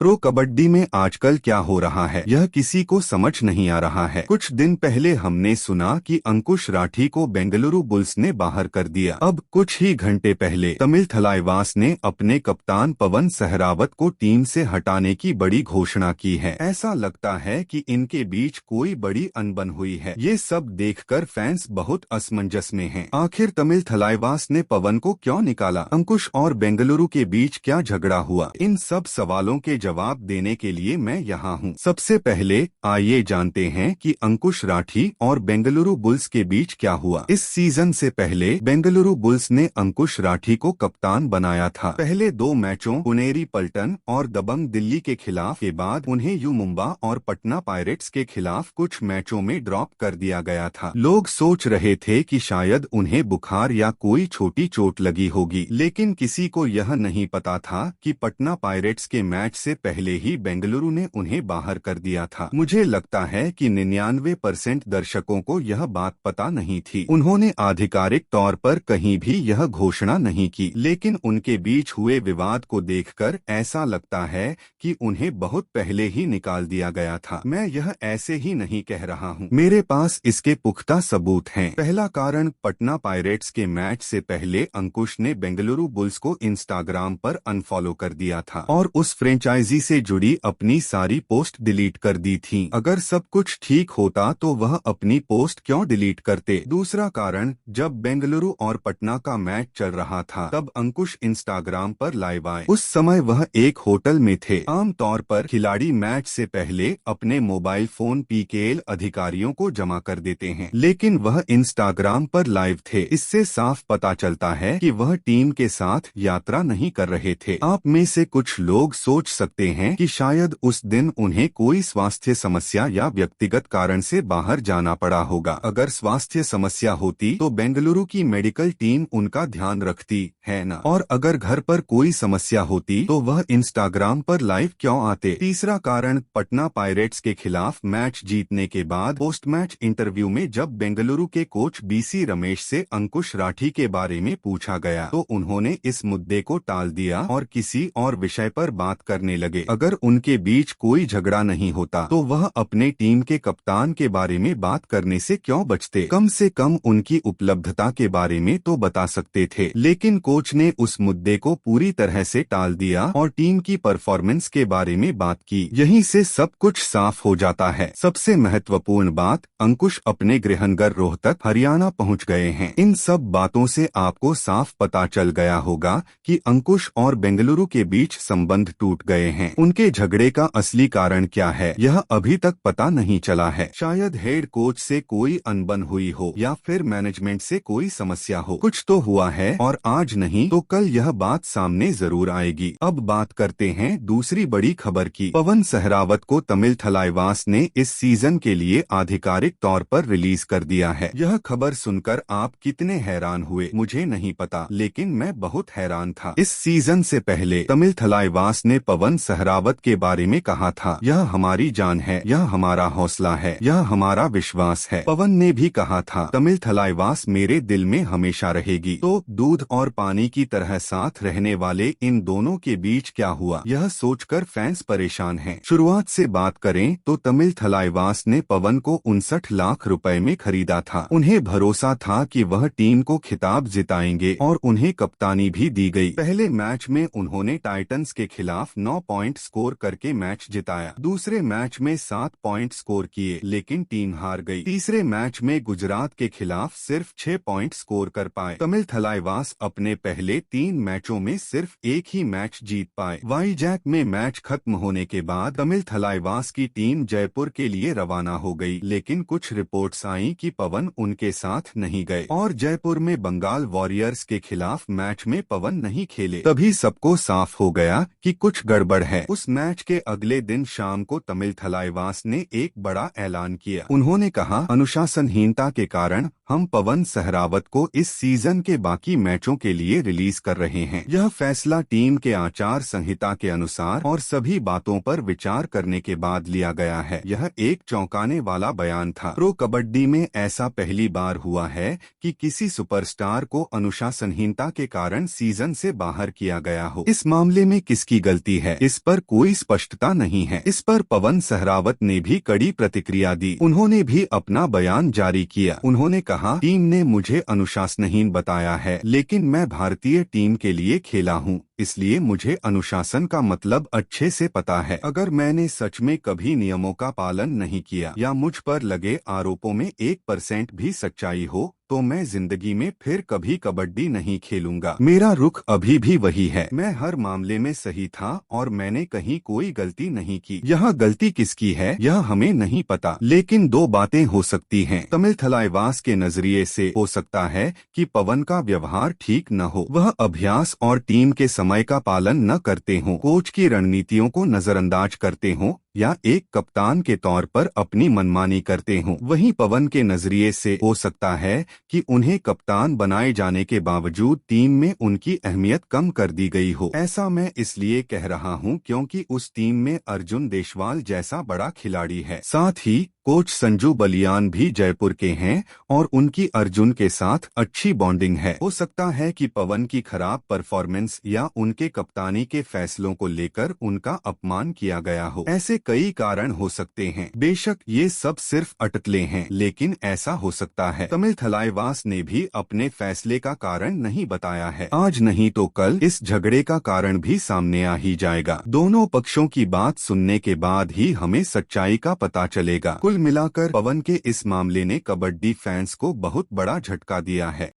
Pro kabaddi में आजकल क्या हो रहा है यह किसी को समझ नहीं आ रहा है। कुछ दिन पहले हमने सुना कि अंकुश राठी को बेंगलुरु बुल्स ने बाहर कर दिया। अब कुछ ही घंटे पहले तमिल थलाइवास ने अपने कप्तान पवन सहरावत को टीम से हटाने की बड़ी घोषणा की है। ऐसा लगता है कि इनके बीच कोई बड़ी अनबन हुई है। ये सब देखकर फैंस बहुत असमंजस में हैं। आखिर तमिल थलाइवास ने पवन को क्यों निकाला? अंकुश और बेंगलुरु के बीच क्या झगड़ा हुआ? इन सब सवालों के जवाब देने के लिए मैं यहाँ हूँ। सबसे पहले आइए जानते हैं कि अंकुश राठी और बेंगलुरु बुल्स के बीच क्या हुआ। इस सीजन से पहले बेंगलुरु बुल्स ने अंकुश राठी को कप्तान बनाया था। पहले 2 मैचों पुनेरी पल्टन और दबंग दिल्ली के खिलाफ के बाद उन्हें यू मुंबा और पटना पायरेट्स के खिलाफ कुछ मैचों में ड्रॉप कर दिया गया था। लोग सोच रहे थे कि शायद उन्हें बुखार या कोई छोटी चोट लगी होगी, लेकिन किसी को यह नहीं पता था कि पटना पायरेट्स के मैच से पहले ही बेंगलुरु ने उन्हें बाहर कर दिया था। मुझे लगता है कि 99% दर्शकों को यह बात पता नहीं थी। उन्होंने आधिकारिक तौर पर कहीं भी यह घोषणा नहीं की, लेकिन उनके बीच हुए विवाद को देखकर ऐसा लगता है कि उन्हें बहुत पहले ही निकाल दिया गया था। मैं यह ऐसे ही नहीं कह रहा हूँ, मेरे पास इसके पुख्ता सबूत हैं। पहला कारण, पटना पायरेट्स के मैच से पहले अंकुश ने बेंगलुरु बुल्स को इंस्टाग्राम पर अनफॉलो कर दिया था और उस फ्रेंचाइजी से जुड़ी अपनी सारी पोस्ट डिलीट कर दी थी। अगर सब कुछ ठीक होता तो वह अपनी पोस्ट क्यों डिलीट करते? दूसरा कारण, जब बेंगलुरु और पटना का मैच चल रहा था तब अंकुश इंस्टाग्राम पर लाइव आए। उस समय वह एक होटल में थे। आमतौर पर खिलाड़ी मैच से पहले अपने मोबाइल फोन पीकेएल अधिकारियों को जमा कर देते हैं, लेकिन वह इंस्टाग्राम पर लाइव थे। इससे साफ पता चलता है कि वह टीम के साथ यात्रा नहीं कर रहे थे। आप में से कुछ लोग सोच सकते हैं कि शायद उस दिन उन्हें कोई स्वास्थ्य समस्या या व्यक्तिगत कारण से बाहर जाना पड़ा होगा। अगर स्वास्थ्य समस्या होती तो बेंगलुरु की मेडिकल टीम उनका ध्यान रखती, है ना? और अगर घर पर कोई समस्या होती तो वह इंस्टाग्राम पर लाइव क्यों आते? तीसरा कारण, पटना पायरेट्स के खिलाफ मैच जीतने के बाद पोस्ट मैच इंटरव्यू में जब बेंगलुरु के कोच बीसी रमेश से अंकुश राठी के बारे में पूछा गया तो उन्होंने इस मुद्दे को टाल दिया और किसी और विषय पर बात करने लगे। अगर उनके बीच कोई झगड़ा नहीं होता तो वह अपने टीम के कप्तान के बारे में बात करने से क्यों बचते? कम से कम उनकी उपलब्धता के बारे में तो बता सकते थे। लेकिन कोच ने उस मुद्दे को पूरी तरह से टाल दिया और टीम की परफॉर्मेंस के बारे में बात की। यहीं से सब कुछ साफ हो जाता है। सबसे महत्वपूर्ण बात, अंकुश अपने गृहनगर रोहतक हरियाणा पहुंच गए हैं। इन सब बातों से आपको साफ पता चल गया होगा कि अंकुश और बेंगलुरु के बीच संबंध टूट गए हैं। उनके झगड़े का असली कारण क्या है यह अभी तक पता नहीं चला है। शायद हेड कोच से कोई अनबन हुई हो या फिर मैनेजमेंट से कोई समस्या हो। कुछ तो हुआ है और आज नहीं तो कल यह बात सामने जरूर आएगी। अब बात करते हैं दूसरी बड़ी खबर की। पवन सहरावत को तमिल थलाइवास ने इस सीजन के लिए आधिकारिक तौर पर रिलीज कर दिया है। यह खबर सुनकर आप कितने हैरान हुए मुझे नहीं पता, लेकिन मैं बहुत हैरान था। इस सीजन से पहले तमिल थलाइवास ने पवन सहरावत के बारे में कहा था, यह हमारी जान है, यह हमारा हौसला है, यह हमारा विश्वास है। पवन ने भी कहा था, तमिल थलाइवास मेरे दिल में हमेशा रहेगी। तो दूध और पानी की तरह साथ रहने वाले इन दोनों के बीच क्या हुआ यह सोचकर फैंस परेशान हैं। शुरुआत से बात करें तो तमिल थलाइवास ने पवन को 59 लाख रुपए में खरीदा था। उन्हें भरोसा था कि वह टीम को खिताब जिताएंगे और उन्हें कप्तानी भी दी गई। पहले मैच में उन्होंने टाइटंस के खिलाफ 9 पॉइंट स्कोर करके मैच जिताया। दूसरे मैच में 7 पॉइंट स्कोर किए लेकिन टीम हार गई। तीसरे मैच में गुजरात के खिलाफ सिर्फ 6 पॉइंट स्कोर कर पाए। तमिल थलाइवास अपने पहले 3 मैचों में सिर्फ एक ही मैच जीत पाए। वाईजैक में मैच खत्म होने के बाद तमिल थलाइवास की टीम जयपुर के लिए रवाना हो गई, लेकिन कुछ रिपोर्ट्स आईं कि पवन उनके साथ नहीं गए और जयपुर में बंगाल वॉरियर्स के खिलाफ मैच में पवन नहीं खेले। तभी सबको साफ हो गया कि कुछ गड़बड़ है। उस मैच के अगले दिन शाम को तमिल थलाइवास ने एक बड़ा ऐलान किया। उन्होंने कहा, अनुशासनहीनता के कारण हम पवन सहरावत को इस सीजन के बाकी मैचों के लिए रिलीज कर रहे हैं। यह फैसला टीम के आचार संहिता के अनुसार और सभी बातों पर विचार करने के बाद लिया गया है। यह एक चौंकाने वाला बयान था। प्रो कबड्डी में ऐसा पहली बार हुआ है कि किसी सुपरस्टार को अनुशासनहीनता के कारण सीजन से बाहर किया गया हो। इस मामले में किसकी गलती है, इस पर कोई स्पष्टता नहीं है। इस पर पवन सहरावत ने भी कड़ी प्रतिक्रिया दी। उन्होंने भी अपना बयान जारी किया। उन्होंने कहा, टीम ने मुझे अनुशासनहीन बताया है, लेकिन मैं भारतीय टीम के लिए खेला हूं, इसलिए मुझे अनुशासन का मतलब अच्छे से पता है। अगर मैंने सच में कभी नियमों का पालन नहीं किया या मुझ पर लगे आरोपों में 1% भी सच्चाई हो, तो मैं जिंदगी में फिर कभी कबड्डी नहीं खेलूंगा। मेरा रुख अभी भी वही है। मैं हर मामले में सही था और मैंने कहीं कोई गलती नहीं की। यह गलती किसकी है यह हमें नहीं पता, लेकिन दो बातें हो सकती हैं। तमिल थलाइवास के नजरिए से हो सकता है कि पवन का व्यवहार ठीक न हो, वह अभ्यास और टीम के समय का पालन न करते हों, कोच की रणनीतियों को नजरअंदाज करते हों या एक कप्तान के तौर पर अपनी मनमानी करते हों। वहीं पवन के नजरिए से हो सकता है कि उन्हें कप्तान बनाए जाने के बावजूद टीम में उनकी अहमियत कम कर दी गई हो। ऐसा मैं इसलिए कह रहा हूं क्योंकि उस टीम में अर्जुन देशवाल जैसा बड़ा खिलाड़ी है। साथ ही कोच संजू बलियान भी जयपुर के हैं और उनकी अर्जुन के साथ अच्छी बॉन्डिंग है। हो सकता है कि पवन की खराब परफॉर्मेंस या उनके कप्तानी के फैसलों को लेकर उनका अपमान किया गया हो। ऐसे कई कारण हो सकते हैं। बेशक ये सब सिर्फ अटकलें हैं, लेकिन ऐसा हो सकता है। तमिल थलाइवास ने भी अपने फैसले का कारण नहीं बताया है। आज नहीं तो कल इस झगड़े का कारण भी सामने आ ही जाएगा। दोनों पक्षों की बात सुनने के बाद ही हमें सच्चाई का पता चलेगा। कुल मिलाकर पवन के इस मामले ने कबड्डी फैंस को बहुत बड़ा झटका दिया है।